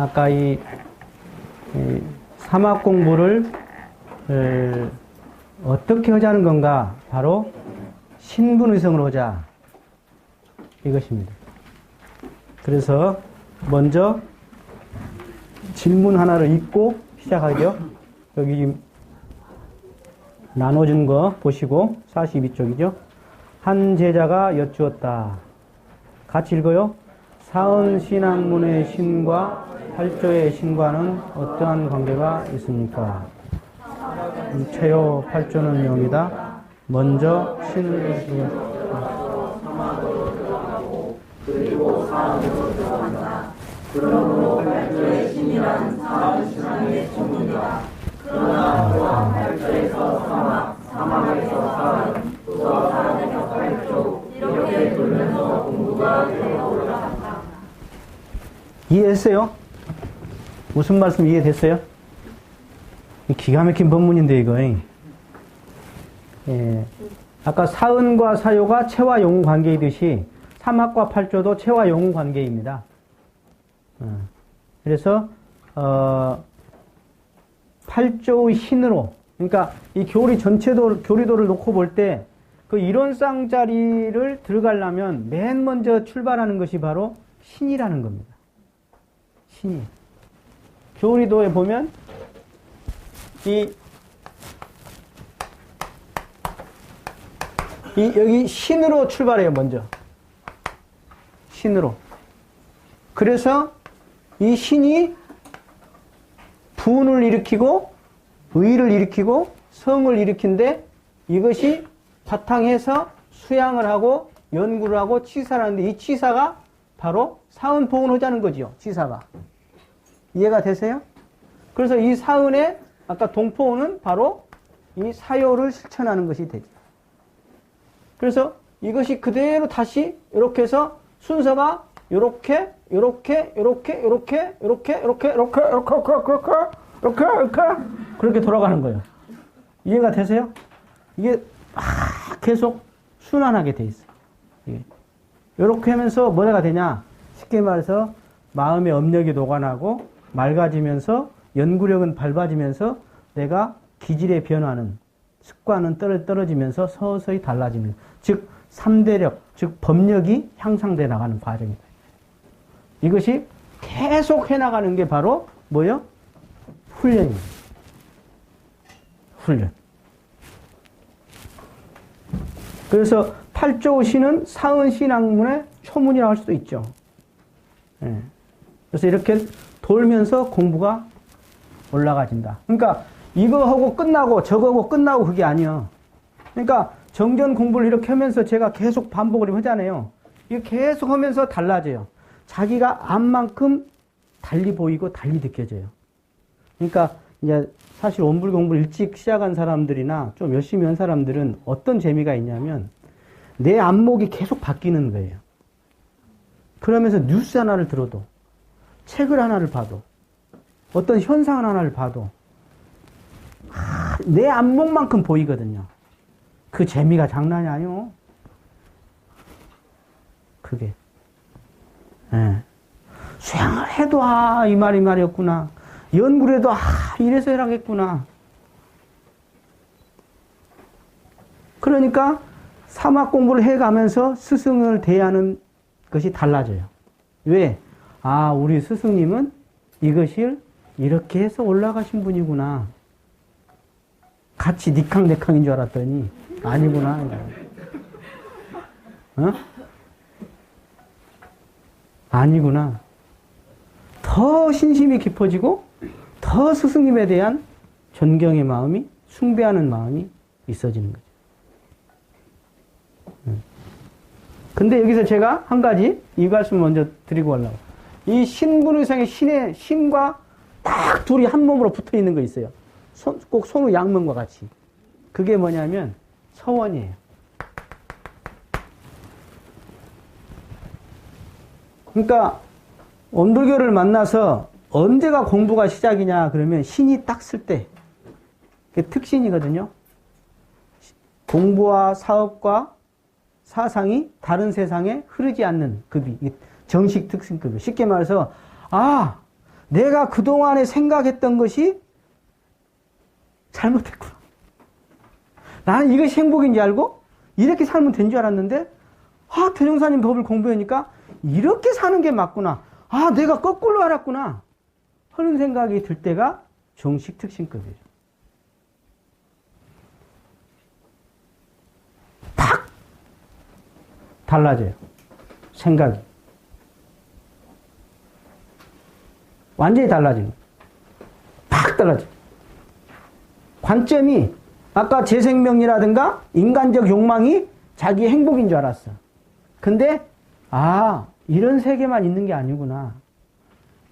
아까 이 사막 공부를 어떻게 하자는 건가? 바로 신분의성으로 하자. 이것입니다. 그래서 먼저 질문 하나를 읽고 시작하죠. 여기 나눠준 거 보시고 42쪽이죠. 한 제자가 여쭈었다. 같이 읽어요. 사은신학문의 신과 팔조의 신과는 어떠한 관계가 있습니까? 최요 팔조는 명이다. 먼저 신을 그리고 사은으로 들어간다. 그러므로 팔조의 신이란 사은신앙의 전문이다. 그러나 또한 팔조에서 사막, 사막에서 사은, 또 사은에서 팔조 이렇게 돌면서 공부가 되어 올라갔다. 이해했어요? 무슨 말씀 이해됐어요? 기가 막힌 법문인데 이거. 예. 아까 사은과 사요가 체와 용 관계이듯이 사막과 팔조도 체와 용 관계입니다. 그래서 팔조의 신으로, 그러니까 이 교리 교리도를 놓고 볼 때 그 이론상 자리를 들어가려면 맨 먼저 출발하는 것이 바로 신이라는 겁니다. 신이. 교리도에 보면 여기 신으로 출발해요, 먼저. 신으로. 그래서 이 신이 분을 일으키고 의를 일으키고 성을 일으킨데 이것이 바탕에서 수양을 하고 연구를 하고 치사를 하는데 이 치사가 바로 사은포응을 하자는 거지요. 치사가. 이해가 되세요? 그래서 이 사은의 아까 동포응은 바로 이 사요를 실천하는 것이 되죠. 그래서 이것이 그대로 다시 이렇게 해서 순서가 이렇게 그렇게 돌아가는 거예요. 이해가 되세요? 이게 계속 순환하게 돼 있어요. 이렇게 하면서 뭐가 되냐? 쉽게 말해서 마음의 업력이 녹아나고 맑아지면서 연구력은 밝아지면서 내가 기질의 변화는 습관은 떨어지면서 서서히 달라지는, 즉 3대력, 즉 법력이 향상돼 나가는 과정이다. 이것이 계속 해나가는 게 바로 뭐요? 훈련입니다. 훈련. 그래서 팔조신은 사은신학문의 초문이라고 할 수도 있죠. 그래서 이렇게 돌면서 공부가 올라가진다. 그러니까 이거 하고 끝나고 저거 하고 끝나고 그게 아니야. 그러니까 정전 공부를 이렇게 하면서 제가 계속 반복을 하잖아요. 이거 계속 하면서 달라져요. 자기가 암만큼 달리 보이고 달리 느껴져요. 그러니까 이제 사실 원불 공부를 일찍 시작한 사람들이나 좀 열심히 한 사람들은 어떤 재미가 있냐면 내 안목이 계속 바뀌는 거예요. 그러면서 뉴스 하나를 들어도 책을 하나를 봐도 어떤 현상 하나를 봐도 내 안목만큼 보이거든요. 그 재미가 장난이 아니요. 그게. 수양을 해도 이 말이었구나. 연구를 해도 이래서 해라겠구나. 그러니까 사막 공부를 해가면서 스승을 대하는 것이 달라져요. 왜? 우리 스승님은 이것을 이렇게 해서 올라가신 분이구나. 같이 니캉네캉인 줄 알았더니 아니구나. 아니구나. 더 신심이 깊어지고 더 스승님에 대한 존경의 마음이, 숭배하는 마음이 있어지는 거죠. 근데 여기서 제가 한 가지 이 말씀을 먼저 드리고 가려고. 이 신분의상의 신의 신과 딱 둘이 한 몸으로 붙어 있는 거 있어요. 꼭 손의 양면과 같이. 그게 뭐냐면 서원이에요. 그러니까 원불교를 만나서 언제가 공부가 시작이냐 그러면 신이 딱 쓸 때. 그게 특신이거든요. 공부와 사업과 사상이 다른 세상에 흐르지 않는 급이 정식 특신급이에요. 쉽게 말해서 내가 그동안에 생각했던 것이 잘못했구나. 나는 이것이 행복인 줄 알고 이렇게 살면 된 줄 알았는데 대종사님 법을 공부하니까 이렇게 사는 게 맞구나. 내가 거꾸로 알았구나. 하는 생각이 들 때가 정식 특신급이에요. 팍! 달라져요. 생각이. 완전히 달라지는 거예요. 팍 달라져요. 관점이 아까 제 생명이라든가 인간적 욕망이 자기 행복인 줄 알았어. 근데 이런 세계만 있는 게 아니구나.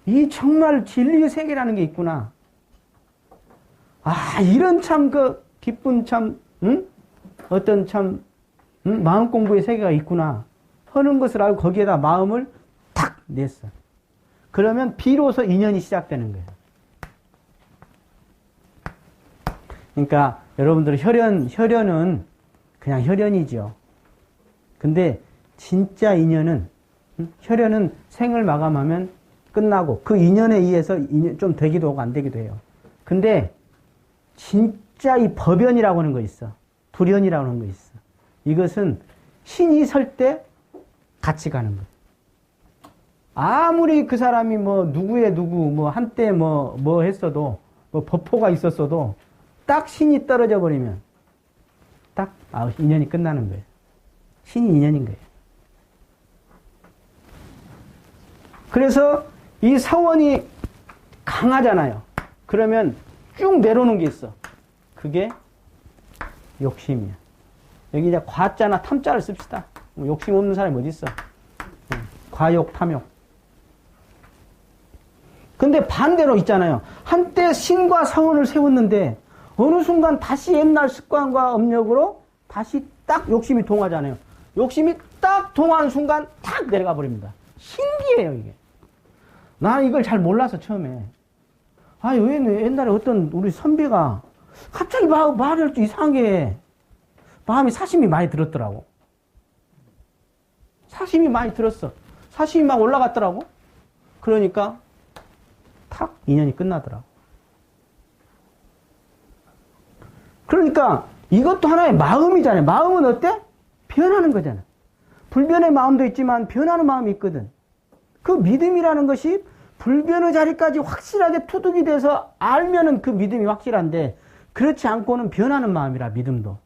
이 정말 진리의 세계라는 게 있구나. 이런 참 기쁜 참 어떤 참 마음 공부의 세계가 있구나 하는 것을 알고 거기에다 마음을 탁 냈어. 그러면 비로소 인연이 시작되는 거예요. 그러니까 여러분들 혈연은 그냥 혈연이죠. 근데 진짜 인연은 혈연은 생을 마감하면 끝나고 그 인연에 의해서 좀 되기도 하고 안 되기도 해요. 근데 진짜 이 법연이라고 하는 거 있어. 불연이라고 하는 거 있어. 이것은 신이 설 때 같이 가는 거예요. 아무리 그 사람이 누구의 누구 한때 뭐 했어도 법포가 있었어도 딱 신이 떨어져 버리면 딱 인연이 끝나는 거예요. 신이 인연인 거예요. 그래서 이 사원이 강하잖아요. 그러면 쭉 내려오는 게 있어. 그게 욕심이야. 여기 이제 과자나 탐자를 씁시다. 욕심 없는 사람이 어디 있어? 과욕, 탐욕. 근데 반대로 있잖아요. 한때 신과 사원을 세웠는데 어느 순간 다시 옛날 습관과 업력으로 다시 딱 욕심이 동하잖아요. 욕심이 딱 동하는 순간 탁 내려가 버립니다. 신기해요, 이게. 나 이걸 잘 몰라서 처음에. 왜 옛날에 어떤 우리 선비가 갑자기 말을 좀 이상하게 마음이 사심이 많이 들었더라고. 사심이 많이 들었어. 사심이 막 올라갔더라고. 그러니까 탁 인연이 끝나더라고. 그러니까 이것도 하나의 마음이잖아요. 마음은 어때? 변하는 거잖아. 불변의 마음도 있지만 변하는 마음이 있거든. 그 믿음이라는 것이 불변의 자리까지 확실하게 투득이 돼서 알면은 그 믿음이 확실한데 그렇지 않고는 변하는 마음이라 믿음도.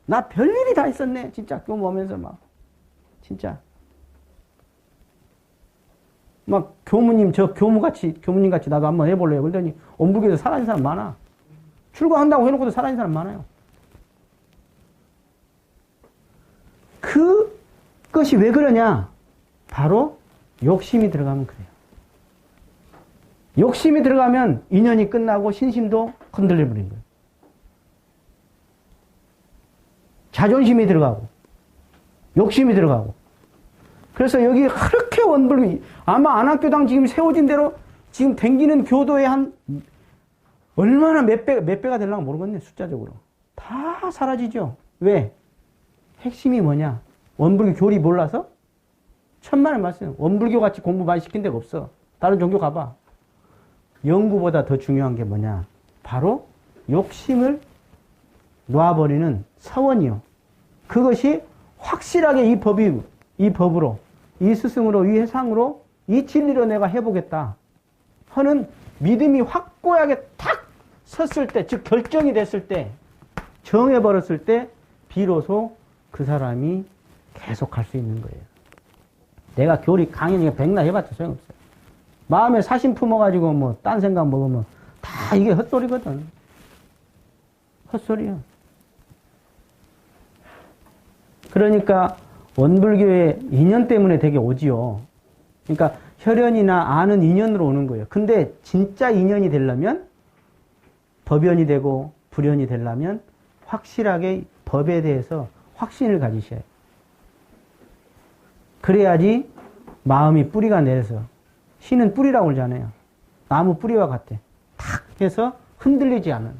나 별일이 다 있었네. 진짜 교무 오면서 진짜. 교무님 같이 나도 한번 해볼래요. 그러더니 원북에서 살아있는 사람 많아. 출가한다고 해놓고도 살아있는 사람 많아요. 그것이 왜 그러냐? 바로 욕심이 들어가면 그래요. 욕심이 들어가면 인연이 끝나고 신심도 흔들려버린 거예요. 자존심이 들어가고 욕심이 들어가고. 그래서 여기 그렇게 원불이 아마 안학교당 지금 세워진 대로 지금 댕기는 교도의 한 얼마나 몇 배가 되려나 모르겠네. 숫자적으로 다 사라지죠. 왜? 핵심이 뭐냐? 원불교 교리 몰라서? 천만의 말씀. 원불교 같이 공부 많이 시킨 데가 없어. 다른 종교 가봐. 연구보다 더 중요한 게 뭐냐? 바로 욕심을 놔버리는 사원이요. 그것이 확실하게 이 법으로, 이 스승으로, 이 해상으로, 이 진리로 내가 해보겠다 하는 믿음이 확고하게 탁 섰을 때, 즉 결정이 됐을 때, 정해버렸을 때 비로소 그 사람이 계속 갈 수 있는 거예요. 내가 교리 강연이 백날 해봤자 소용없어요. 마음에 사심 품어가지고 딴 생각 먹으면 다 이게 헛소리거든. 헛소리야. 그러니까 원불교의 인연 때문에 되게 오지요. 그러니까 혈연이나 아는 인연으로 오는 거예요. 근데 진짜 인연이 되려면 법연이 되고 불연이 되려면 확실하게 법에 대해서 확신을 가지셔야 해요. 그래야지 마음이 뿌리가 내려서 신은 뿌리라고 그러잖아요. 나무 뿌리와 같아. 탁 해서 흔들리지 않아요.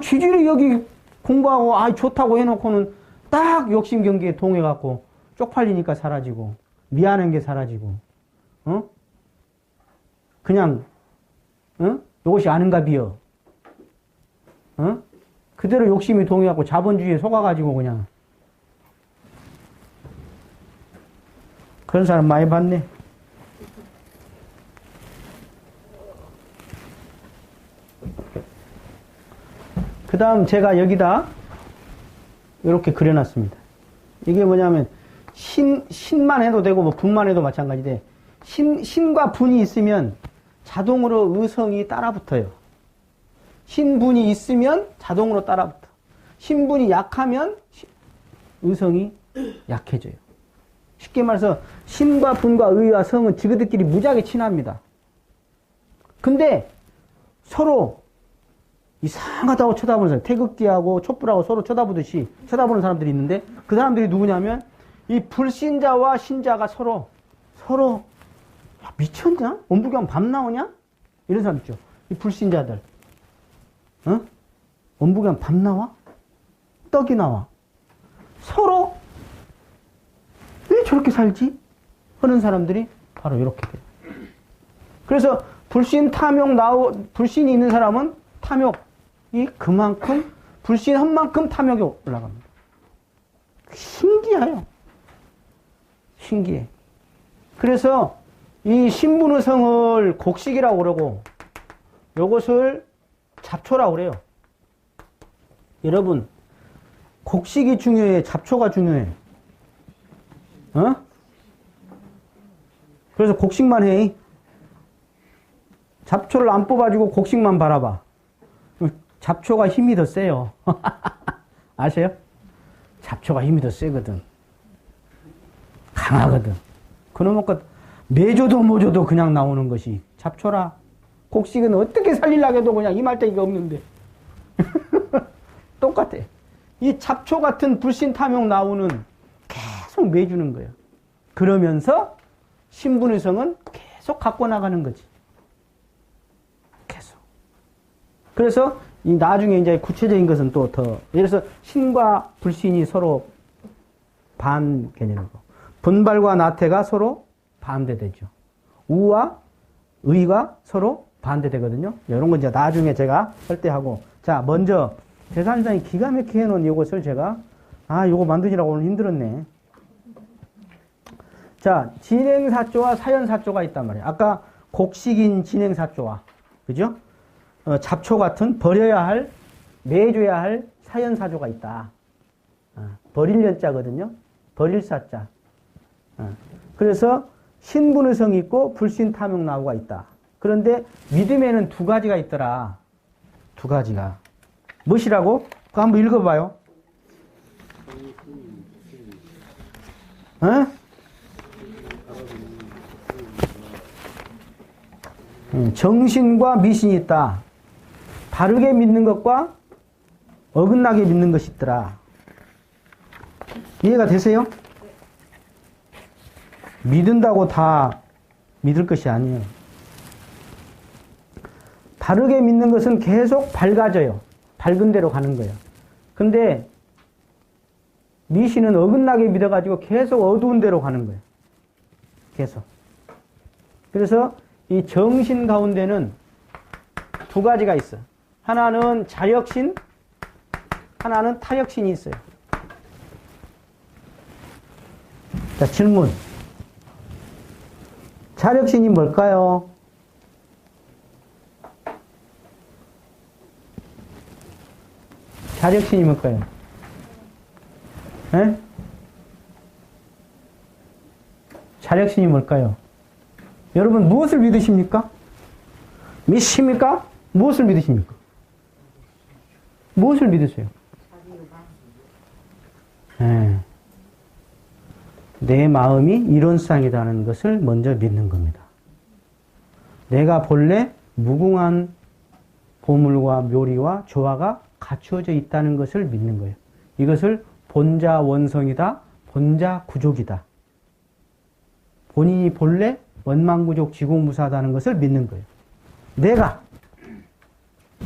지질이 여기 공부하고 좋다고 해놓고는 딱 욕심 경기에 동해갖고 쪽팔리니까 사라지고 미안한 게 사라지고 그냥 이것이 아는가 비어. 그대로 욕심이 동요하고 자본주의에 속아가지고 그냥 그런 사람 많이 봤네. 그 다음 제가 여기다 이렇게 그려놨습니다. 이게 뭐냐면 신만 해도 되고 뭐 분만 해도 마찬가지인데 신과 분이 있으면 자동으로 의성이 따라붙어요. 신분이 있으면 자동으로 따라붙어. 신분이 약하면 의성이 약해져요. 쉽게 말해서 신과 분과 의와 성은 지그들끼리 무지하게 친합니다. 근데 서로 이상하다고 쳐다보는 사람, 태극기하고 촛불하고 서로 쳐다보듯이 쳐다보는 사람들이 있는데 그 사람들이 누구냐면 이 불신자와 신자가 서로 야, 미쳤냐? 원불교하면 밤 나오냐? 이런 사람 있죠. 이 불신자들. 원불교하면 밤 나와? 떡이 나와. 서로 왜 저렇게 살지? 하는 사람들이 바로 이렇게 돼요. 그래서 불신이 있는 사람은 탐욕이 그만큼, 불신한 만큼 탐욕이 올라갑니다. 신기해요. 신기해. 그래서 이 신분의성을 곡식이라고 그러고 요것을 잡초라고 그래요. 여러분, 곡식이 중요해? 잡초가 중요해? 그래서 곡식만 해. 잡초를 안 뽑아주고 곡식만 바라봐. 잡초가 힘이 더 세요. 아세요? 잡초가 힘이 더 세거든. 강하거든. 그놈의 것 매줘도 모줘도 그냥 나오는 것이 잡초라. 곡식은 어떻게 살리려고 해도 그냥 이말대기가 없는데. 똑같아. 이 잡초 같은 불신탐욕 나오는 계속 매주는 거예요. 그러면서 신분의성은 계속 갖고 나가는 거지. 계속. 그래서 이 나중에 이제 구체적인 것은 또 더, 예를 들어서 신과 불신이 서로 반 개념이고, 분발과 나태가 서로 반대되죠. 우와 의가 서로 반대되거든요. 이런 건 이제 나중에 제가 할 때 하고. 자, 먼저 대산상이 기가 막히게 해놓은 이것을 제가, 이거 만드시라고 오늘 힘들었네. 자, 진행사조와 사연사조가 있단 말이에요. 아까 곡식인 진행사조와, 그죠? 잡초 같은 버려야 할, 매줘야 할 사연사조가 있다. 버릴 연자거든요. 버릴 사자. 그래서 신분의성이 있고 불신탐욕 나오가 있다. 그런데 믿음에는 두 가지가 있더라. 두 가지가. 무엇이라고? 그거 한번 읽어봐요. 정신과 미신이 있다. 바르게 믿는 것과 어긋나게 믿는 것이 있더라. 이해가 되세요? 믿는다고 다 믿을 것이 아니에요. 바르게 믿는 것은 계속 밝아져요. 밝은 대로 가는 거예요. 근데 미신은 어긋나게 믿어가지고 계속 어두운 대로 가는 거예요. 계속. 그래서 이 정신 가운데는 두 가지가 있어. 하나는 자력신, 하나는 타력신이 있어요. 자, 질문. 자력신이 뭘까요? 자력신이 뭘까요? 에? 자력신이 뭘까요? 여러분 무엇을 믿으십니까? 믿습니까? 무엇을 믿으십니까? 무엇을 믿으세요? 내 마음이 이론상이라는 것을 먼저 믿는 겁니다. 내가 본래 무궁한 보물과 묘리와 조화가 갖추어져 있다는 것을 믿는 거예요. 이것을 본자 원성이다, 본자 구족이다. 본인이 본래 원망구족 지공무사하다는 것을 믿는 거예요. 내가.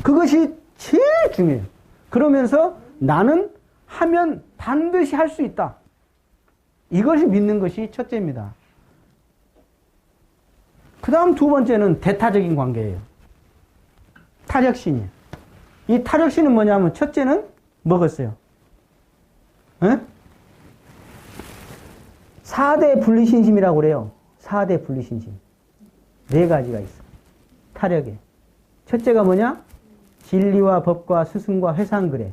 그것이 제일 중요해요. 그러면서 나는 하면 반드시 할 수 있다. 이것을 믿는 것이 첫째입니다. 그 다음 두 번째는 대타적인 관계예요. 타력신이에요. 이 타력신은 뭐냐면 첫째는 먹었어요. 에? 4대 분리신심이라고 그래요. 4대 분리신심. 네 가지가 있어. 타력에. 첫째가 뭐냐? 진리와 법과 스승과 회상그래.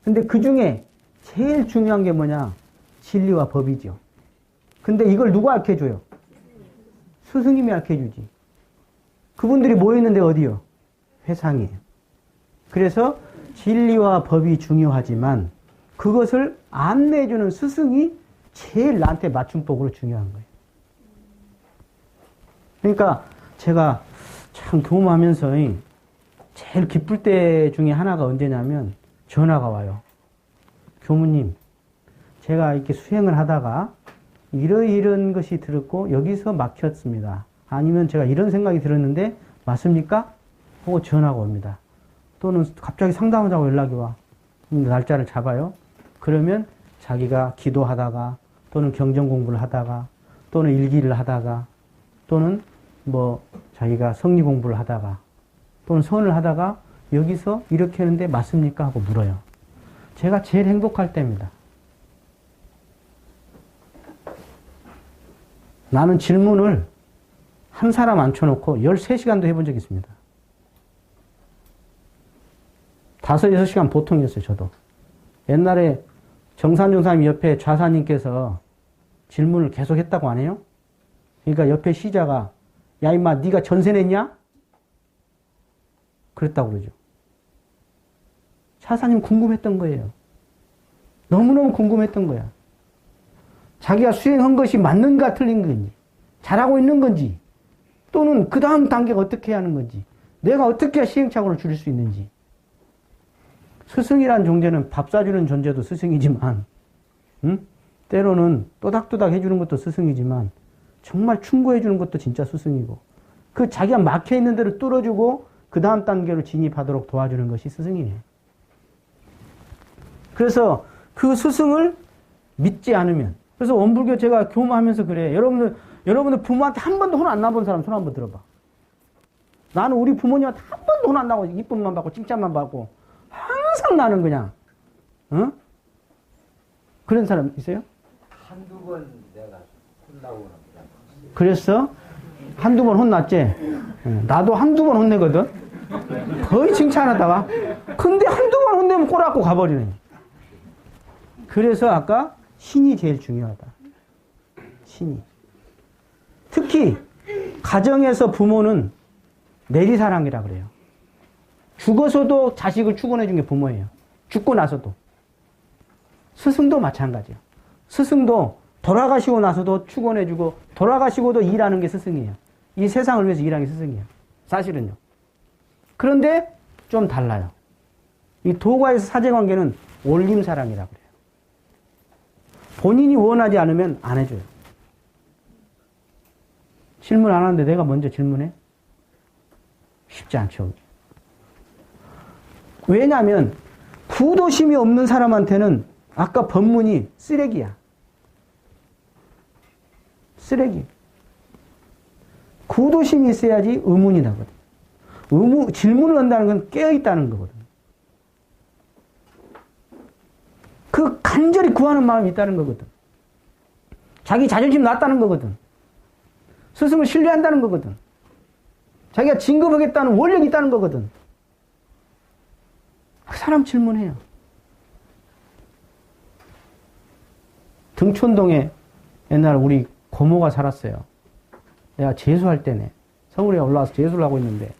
근데 그 중에 제일 중요한 게 뭐냐? 진리와 법이죠. 근데 이걸 누가 알려줘요? 스승님이 알려주지. 그분들이 모여있는데 어디요? 회상이에요. 그래서 진리와 법이 중요하지만 그것을 안내해주는 스승이 제일 나한테 맞춤법으로 중요한 거예요. 그러니까 제가 참 교무하면서 제일 기쁠 때 중에 하나가 언제냐면 전화가 와요. 교무님, 제가 이렇게 수행을 하다가 이런 것이 들었고 여기서 막혔습니다. 아니면 제가 이런 생각이 들었는데 맞습니까? 하고 전화가 옵니다. 또는 갑자기 상담하자고 연락이 와. 날짜를 잡아요. 그러면 자기가 기도하다가 또는 경전 공부를 하다가 또는 일기를 하다가 또는 뭐 자기가 성리 공부를 하다가 또는 선을 하다가 여기서 이렇게 하는데 맞습니까? 하고 물어요. 제가 제일 행복할 때입니다. 나는 질문을 한 사람 앉혀놓고 13시간도 해본 적이 있습니다. 5, 6시간 보통이었어요, 저도. 옛날에 정산중 사님 옆에 좌사님께서 질문을 계속 했다고 안 해요? 그러니까 옆에 시자가 야 임마 네가 전세 냈냐? 그랬다고 그러죠. 차사님 궁금했던 거예요. 너무너무 궁금했던 거야. 자기가 수행한 것이 맞는가 틀린 건지, 잘하고 있는 건지, 또는 그 다음 단계가 어떻게 해야 하는 건지, 내가 어떻게 해야 시행착오를 줄일 수 있는지. 스승이란 존재는 밥 사주는 존재도 스승이지만, 때로는 또닥또닥 해주는 것도 스승이지만, 정말 충고해주는 것도 진짜 스승이고, 그 자기가 막혀있는 대로 뚫어주고, 그 다음 단계로 진입하도록 도와주는 것이 스승이네. 그래서 그 스승을 믿지 않으면, 그래서 원불교 제가 교무하면서 그래. 여러분들 부모한테 한 번도 혼 안 나본 사람 손 한번 들어봐. 나는 우리 부모님한테 한 번도 혼 안 나고 이쁨만 받고 칭찬만 받고 항상 나는 그냥 그런 사람 있어요? 한두 번 내가 혼나고 납니다. 그랬어? 한두 번 혼났지? 나도 한두 번 혼내거든? 거의 칭찬하다가. 근데 한두 번 혼내면 꼬라고 가버리네. 그래서 아까 신이 제일 중요하다. 신이. 특히 가정에서 부모는 내리사랑이라 그래요. 죽어서도 자식을 축원해 준 게 부모예요. 죽고 나서도. 스승도 마찬가지예요. 스승도 돌아가시고 나서도 축원해 주고 돌아가시고도 일하는 게 스승이에요. 이 세상을 위해서 일하는 게 스승이에요. 사실은요. 그런데 좀 달라요. 이 도가에서 사제관계는 올림사랑이라고 그래요. 본인이 원하지 않으면 안 해줘요. 질문 안 하는데 내가 먼저 질문해? 쉽지 않죠. 왜냐하면 구도심이 없는 사람한테는 아까 법문이 쓰레기야. 쓰레기. 구도심이 있어야지 의문이 나거든. 질문을 한다는 건 깨어있다는 거거든. 그 간절히 구하는 마음이 있다는 거거든. 자기 자존심 낮다는 거거든. 스승을 신뢰한다는 거거든. 자기가 진급하겠다는 원력이 있다는 거거든. 그 사람 질문해요. 등촌동에 옛날 우리 고모가 살았어요. 내가 재수할 때네. 서울에 올라와서 재수를 하고 있는데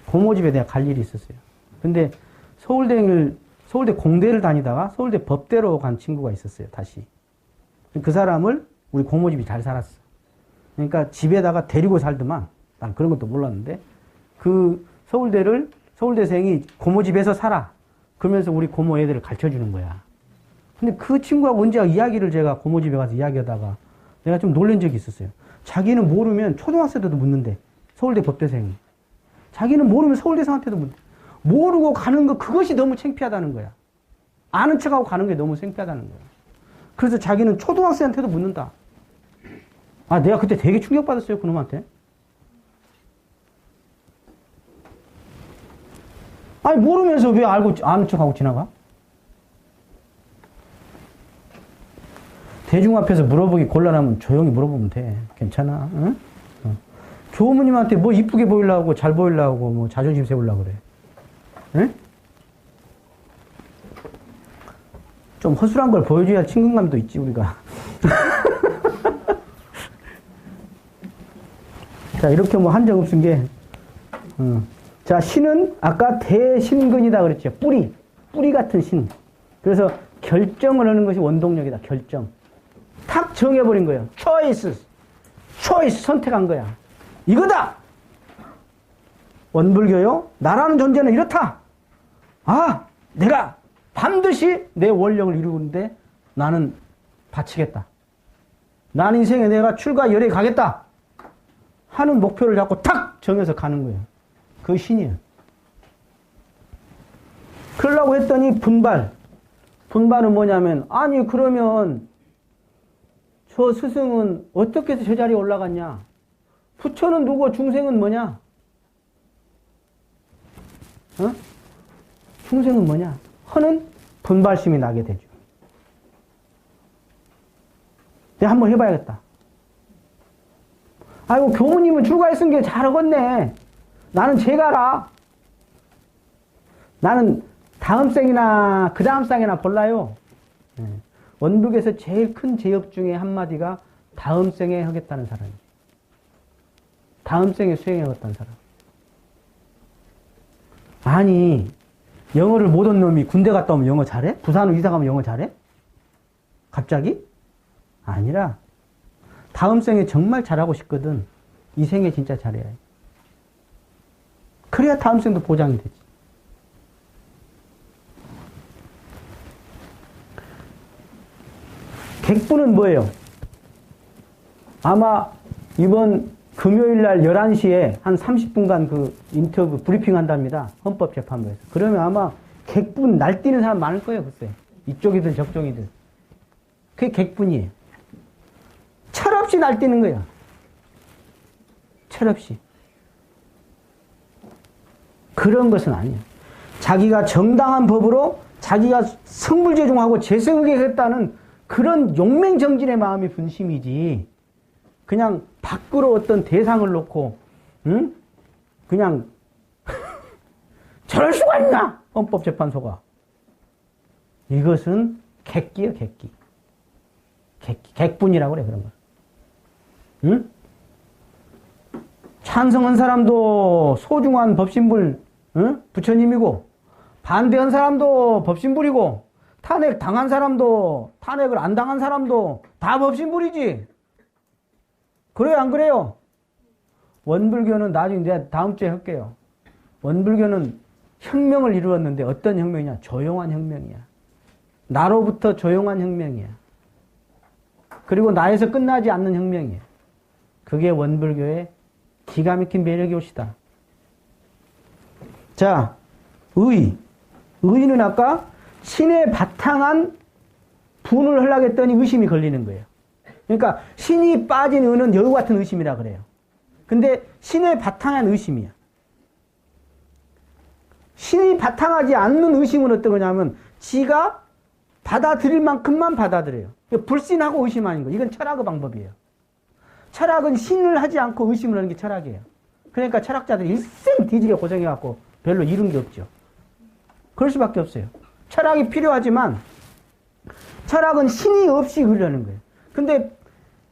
고모 집에 내가 갈 일이 있었어요. 근데 서울대 공대를 다니다가 서울대 법대로 간 친구가 있었어요. 다시. 그 사람을 우리 고모 집이 잘 살았어. 그러니까 집에다가 데리고 살더만. 난 그런 것도 몰랐는데 그 서울대생이 고모 집에서 살아. 그러면서 우리 고모 애들을 가르쳐주는 거야. 근데 그 친구하고 언제 이야기를 제가 고모 집에 가서 이야기하다가 내가 좀 놀란 적이 있었어요. 자기는 모르면 초등학생 때도 묻는데 서울대 법대생이. 자기는 모르면 서울대생한테도 묻는데 모르고 가는 거 그것이 너무 창피하다는 거야. 아는 척하고 가는 게 너무 창피하다는 거야. 그래서 자기는 초등학생한테도 묻는다. 아, 내가 그때 되게 충격받았어요, 그놈한테. 아니, 모르면서 왜 알고, 아는 척하고 지나가? 대중 앞에서 물어보기 곤란하면 조용히 물어보면 돼. 괜찮아. 응? 교무님한테 뭐 이쁘게 보이려고, 잘 보이려고, 뭐 자존심 세우려고 그래. 응? 좀 허술한 걸 보여줘야 친근감도 있지, 우리가. 자, 이렇게 뭐 한 적 없은 게, 자, 신은 아까 대신근이다 그랬죠. 뿌리 같은 신. 그래서 결정을 하는 것이 원동력이다, 결정. 탁 정해버린 거예요. choice, 선택한 거야. 이거다! 원불교요? 나라는 존재는 이렇다! 아, 내가 반드시 내 원력을 이루는데 나는 바치겠다. 나는 인생에 내가 출가 열에 가겠다! 하는 목표를 잡고 탁 정해서 가는 거예요. 그 신이에요. 그러려고 했더니 분발은 뭐냐면, 아니, 그러면 저 스승은 어떻게 해서 저 자리에 올라갔냐? 부처는 누구, 중생은 뭐냐? 중생은 뭐냐? 하는 분발심이 나게 되죠. 내가 한번 해봐야겠다. 아이고, 교무님은 출가했은 게 잘하겠네. 나는 제가라. 나는 다음 생이나 그 다음 생이나 볼라요. 원불교에서 제일 큰 제업 중에 한마디가 다음 생에 하겠다는 사람이에요. 다음 생에 수행하겠다는 사람. 아니, 영어를 못한 놈이 군대 갔다 오면 영어 잘해? 부산으로 이사 가면 영어 잘해? 갑자기? 아니라 다음 생에 정말 잘하고 싶거든. 이 생에 진짜 잘해야 해. 그래야 다음 생도 보장이 되지. 객부는 뭐예요? 아마 이번 금요일 날 11시에 한 30분간 그 인터뷰 브리핑 한답니다. 헌법재판부에서. 그러면 아마 객분 날뛰는 사람 많을 거예요, 글쎄. 이쪽이든 저쪽이든. 그게 객분이에요. 철없이 날뛰는 거야. 철없이. 그런 것은 아니야. 자기가 정당한 법으로 자기가 성불재종하고 재성하게 했다는 그런 용맹정진의 마음이 분심이지. 그냥 밖으로 어떤 대상을 놓고, 응? 그냥, 저럴 수가 있나? 헌법재판소가. 이것은 객기예요, 객기. 객분이라고 그래, 그런 거. 응? 찬성한 사람도 소중한 법신불, 응? 부처님이고, 반대한 사람도 법신불이고, 탄핵 당한 사람도, 탄핵을 안 당한 사람도 다 법신불이지. 그래요, 안 그래요? 원불교는 나중에 내가 다음 주에 할게요. 원불교는 혁명을 이루었는데 어떤 혁명이냐? 조용한 혁명이야. 나로부터 조용한 혁명이야. 그리고 나에서 끝나지 않는 혁명이야. 그게 원불교의 기가 막힌 매력이 옵시다. 자, 의는 아까 신에 바탕한 분을 하려고 했더니 의심이 걸리는 거예요. 그러니까 신이 빠진 의는 여우 같은 의심이라 그래요. 근데 신에 바탕한 의심이야. 신이 바탕하지 않는 의심은 어떤 거냐면 지가 받아들일 만큼만 받아들여요. 불신하고 의심하는 거. 이건 철학의 방법이에요. 철학은 신을 하지 않고 의심을 하는 게 철학이에요. 그러니까 철학자들이 일생 뒤지게 고생해갖고 별로 이룬 게 없죠. 그럴 수밖에 없어요. 철학이 필요하지만 철학은 신이 없이 의를 하는 거예요. 근데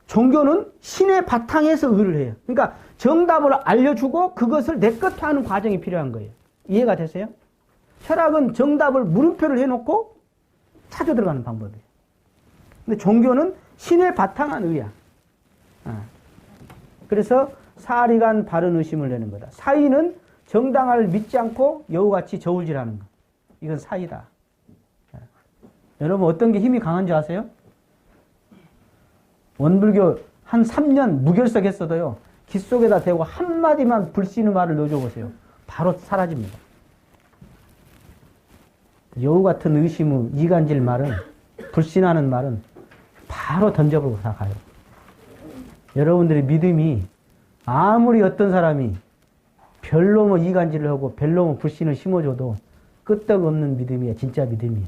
종교는 신의 바탕에서 의를 해요. 그러니까 정답을 알려주고 그것을 내 것화 하는 과정이 필요한 거예요. 이해가 되세요? 철학은 정답을 물음표를 해놓고 찾아 들어가는 방법이에요. 근데 종교는 신의 바탕한 의야. 그래서 사리간 바른 의심을 내는 거다. 사의는 정당을 믿지 않고 여우같이 저울질하는 거. 이건 사의다. 여러분 어떤 게 힘이 강한지 아세요? 원불교 한 3년 무결석 했어도요. 귀 속에다 대고 한마디만 불씨는 말을 넣어줘 보세요. 바로 사라집니다. 여우 같은 의심의 이간질 말은, 불신하는 말은 바로 던져버리고 다 가요. 여러분들의 믿음이 아무리 어떤 사람이 별로 뭐 이간질을 하고 별로 뭐 불신을 심어줘도 끄떡없는 믿음이야. 진짜 믿음이야.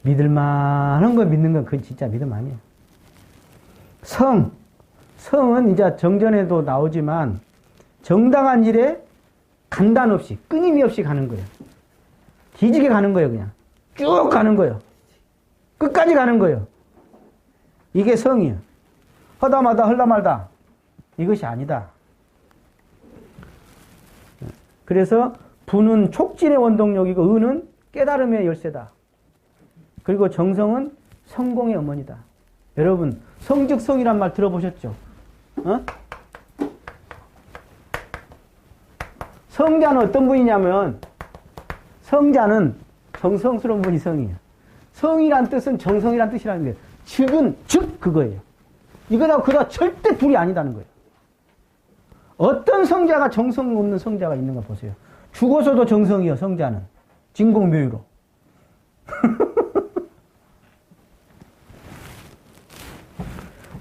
믿을만한 거 믿는 건 그건 진짜 믿음 아니야. 성은 이제 정전에도 나오지만 정당한 일에 간단 없이 끊임이 없이 가는 거예요. 뒤지게 가는 거예요. 그냥 쭉 가는 거예요. 끝까지 가는 거예요. 이게 성이에요. 허다마다 헐다말다 이것이 아니다. 그래서 부는 촉진의 원동력이고 의는 깨달음의 열쇠다. 그리고 정성은 성공의 어머니다. 여러분 성즉성이란 말 들어보셨죠? 성자는 어떤 분이냐면 성자는 정성스러운 분이 성이에요. 성이란 뜻은 정성이란 뜻이라는 거예요. 즉 그거예요. 이거다 그다 절대 둘이 아니다는 거예요. 어떤 성자가 정성 없는 성자가 있는가 보세요. 죽어서도 정성이요. 성자는 진공묘유로.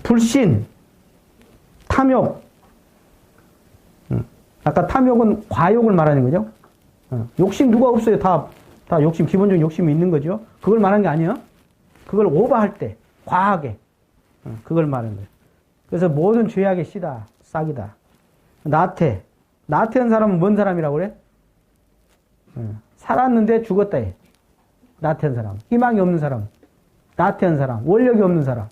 불신, 탐욕. 아까 탐욕은 과욕을 말하는 거죠. 욕심 누가 없어요. 다 욕심, 기본적인 욕심이 있는 거죠. 그걸 말하는 게 아니에요. 그걸 오버할 때, 과하게. 그걸 말하는 거예요. 그래서 모든 죄악의 씨다, 싹이다. 나태한 사람은 뭔 사람이라고 그래? 살았는데 죽었다 해. 나태한 사람. 희망이 없는 사람. 나태한 사람. 원력이 없는 사람.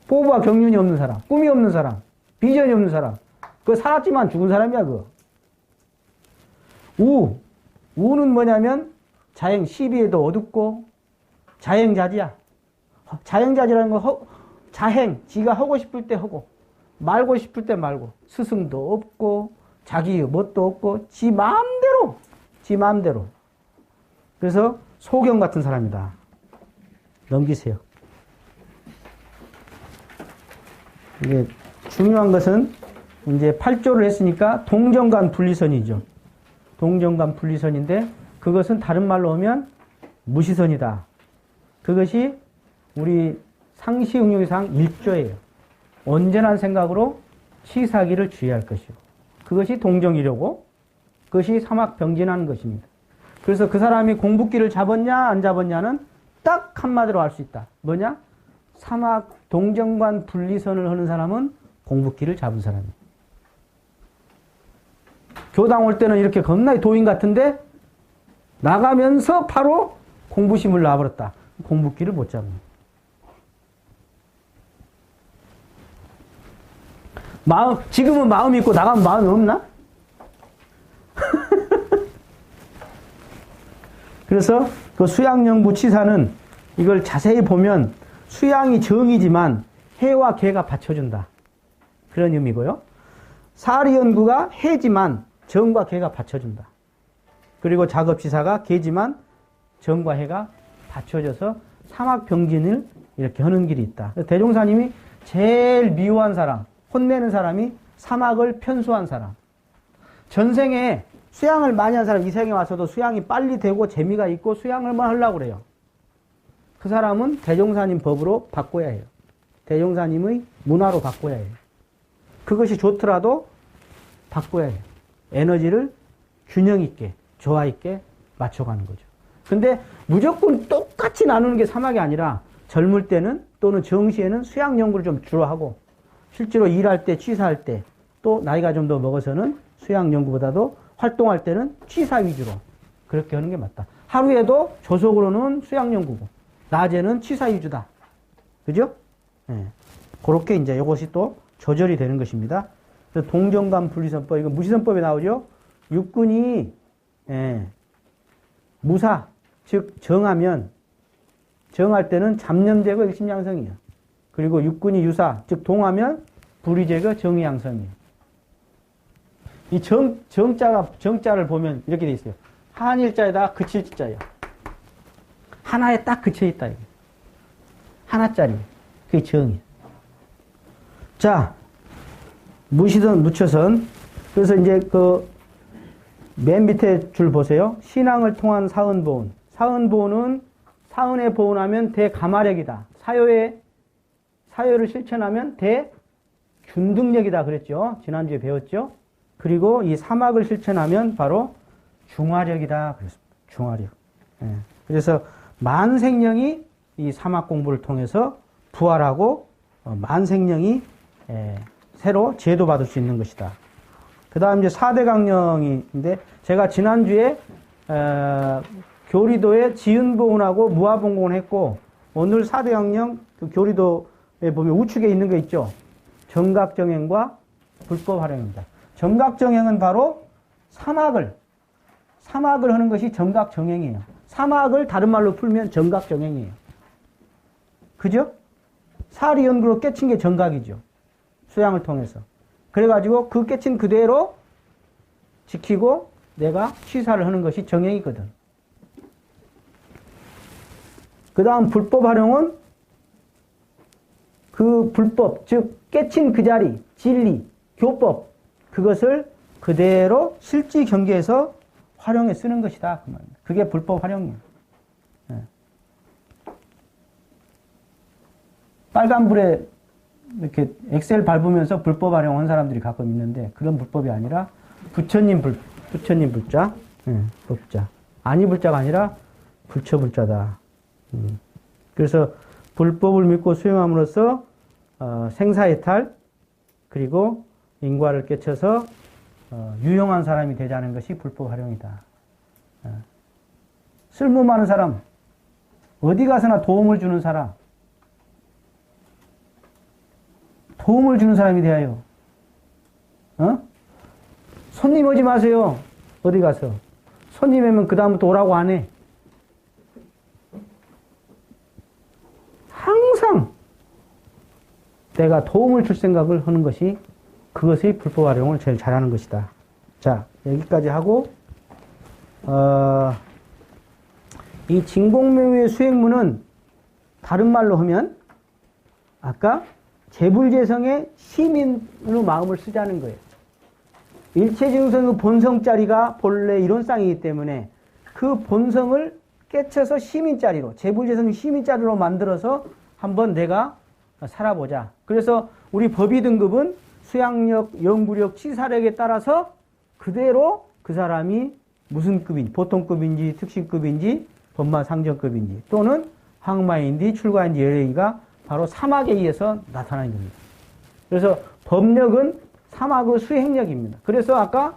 포부와 경륜이 없는 사람. 꿈이 없는 사람. 비전이 없는 사람. 그거 살았지만 죽은 사람이야, 그거. 우는 뭐냐면 자행, 시비에도 어둡고 자행자지야. 자행자지라는 건 자행, 지가 하고 싶을 때 하고 말고 싶을 때 말고 스승도 없고 자기 뭣도 없고 지 마음대로. 그래서 소경 같은 사람이다. 넘기세요. 이게 중요한 것은 이제 8조를 했으니까 동정간 분리선이죠. 동정간 분리선인데 그것은 다른 말로 하면 무시선이다. 그것이 우리 상시응용상 1조예요. 온전한 생각으로 치사기를 주의할 것이고 그것이 동정이려고 그것이 사막병진하는 것입니다. 그래서 그 사람이 공부기를 잡았냐 안 잡았냐는 딱 한마디로 알 수 있다. 뭐냐? 사막 동정관 분리선을 하는 사람은 공부기를 잡은 사람이에요. 교당 올 때는 이렇게 겁나게 도인 같은데 나가면서 바로 공부심을 놔버렸다. 공부기를 못 잡는. 지금은 마음이 있고 나가면 마음이 없나? 그래서 그 수양영부 치사는 이걸 자세히 보면 수양이 정이지만 해와 개가 받쳐준다. 그런 의미고요. 사리연구가 해지만 정과 개가 받쳐준다. 그리고 작업치사가 개지만 정과 해가 받쳐져서 사막병진을 이렇게 하는 길이 있다. 대종사님이 제일 미워한 사람, 혼내는 사람이 사막을 편수한 사람. 전생에 수양을 많이 한 사람, 이 생에 와서도 수양이 빨리 되고 재미가 있고 수양을만 하려고 그래요. 그 사람은 대종사님 법으로 바꿔야 해요. 대종사님의 문화로 바꿔야 해요. 그것이 좋더라도 바꿔야 해요. 에너지를 균형 있게, 조화 있게 맞춰가는 거죠. 근데 무조건 똑같이 나누는 게 사막이 아니라 젊을 때는 또는 정시에는 수양 연구를 좀 주로 하고 실제로 일할 때, 취사할 때 또 나이가 좀 더 먹어서는 수양 연구보다도 활동할 때는 취사 위주로 그렇게 하는 게 맞다. 하루에도 조속으로는 수양 연구고 낮에는 취사 위주다. 그죠? 예. 그렇게 이제 이것이 또 조절이 되는 것입니다. 그래서 동정감 분리선법, 이거 무시선법에 나오죠? 육군이, 무사, 즉, 정할 때는 잡념제거 일심양성이에요. 그리고 육군이 유사, 즉, 동하면 불의제거 정의양성이에요. 이 정자를 보면 이렇게 돼 있어요. 한일자에다가 그칠자예요. 하나에 딱 그쳐있다, 이게. 하나짜리. 그게 정이에요. 자, 무시선, 무처선. 그래서 이제 맨 밑에 줄 보세요. 신앙을 통한 사은보온. 사은보온은 사은에 보온하면 대가마력이다. 사효를 실천하면 대균등력이다. 그랬죠. 지난주에 배웠죠. 그리고 이 사막을 실천하면 바로 중화력이다. 그랬습니다. 중화력. 예. 그래서 만생령이 이 사막 공부를 통해서 부활하고 만생령이 새로 제도받을 수 있는 것이다. 그 다음 이제 4대 강령인데 제가 지난주에 교리도에 지은보훈하고 무아봉공을 했고 오늘 4대 강령 그 교리도에 보면 우측에 있는 거 있죠. 정각정행과 불법 활용입니다. 정각정행은 바로 사막을 하는 것이 정각정행이에요. 사막을 다른 말로 풀면 정각정행이에요. 그죠? 사리 연구로 깨친 게 정각이죠. 수양을 통해서. 그래가지고 그 깨친 그대로 지키고 내가 취사를 하는 것이 정행이거든. 그 다음 불법 활용은 그 불법, 즉 깨친 그 자리, 진리, 교법 그것을 그대로 실지 경계에서 활용해 쓰는 것이다. 그 말입니다. 그게 불법 활용이에요. 네. 빨간불에 이렇게 엑셀 밟으면서 불법 활용한 사람들이 가끔 있는데 그런 불법이 아니라 부처님 불자, 법자. 아니 불자가 아니라 불처 불자다. 그래서 불법을 믿고 수행함으로써 생사해탈 그리고 인과를 깨쳐서 유용한 사람이 되자는 것이 불법 활용이다. 쓸모 많은 사람, 어디 가서나 도움을 주는 사람, 도움을 주는 사람이 되어요. 손님 오지 마세요. 어디 가서. 손님 오면 그 다음부터 오라고 안 해. 항상 내가 도움을 줄 생각을 하는 것이 그것의 불법 활용을 제일 잘하는 것이다. 자, 여기까지 하고 이 진공묘의 수행문은 다른 말로 하면 아까 재불재성의 시민으로 마음을 쓰자는 거예요. 일체증성의 본성짜리가 본래 이론상이기 때문에 그 본성을 깨쳐서 시민짜리로, 재불재성의 시민짜리로 만들어서 한번 내가 살아보자. 그래서 우리 법의 등급은 수양력, 연구력, 치사력에 따라서 그대로 그 사람이 무슨 급인지, 보통급인지, 특신급인지, 법마상정급인지, 또는 항마인지, 출가인지, 열애인가 바로 사막에 의해서 나타나는 겁니다. 그래서 법력은 사막의 수행력입니다. 그래서 아까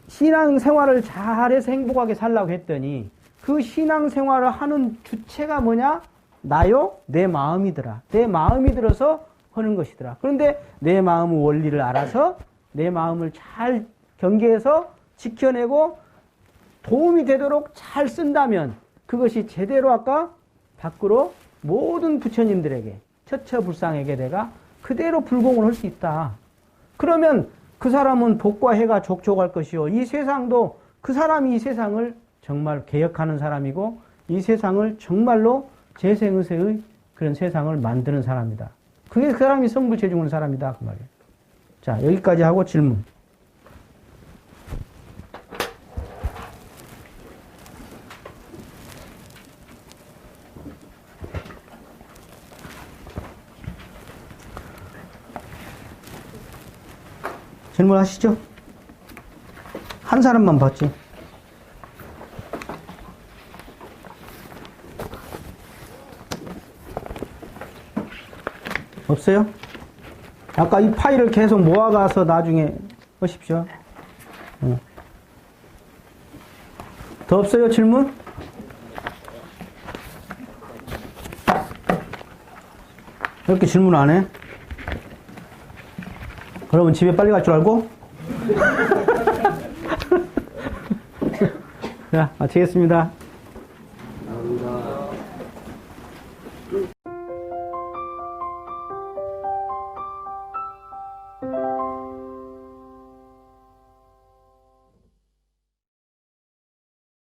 신앙생활을 잘해서 행복하게 살라고 했더니 그 신앙생활을 하는 주체가 뭐냐? 나요? 내 마음이더라. 내 마음이 들어서 하는 것이더라. 그런데 내 마음의 원리를 알아서 내 마음을 잘 경계해서 지켜내고 도움이 되도록 잘 쓴다면 그것이 제대로 아까 밖으로 모든 부처님들에게 처처불상에게 내가 그대로 불공을 할 수 있다. 그러면 그 사람은 복과 해가 족족할 것이요. 이 세상도 그 사람이 이 세상을 정말 개혁하는 사람이고 이 세상을 정말로 재생의세의 그런 세상을 만드는 사람이다. 그게 그 사람이 성불체중하는 사람이다. 그 말이에요. 자, 여기까지 하고 질문. 질문하시죠? 한 사람만 봤지. 없어요? 아까 이 파일을 계속 모아가서 나중에 하십시오. 더 없어요? 질문? 왜 이렇게 질문 안 해? 그러면 집에 빨리 갈 줄 알고? 자, 마치겠습니다.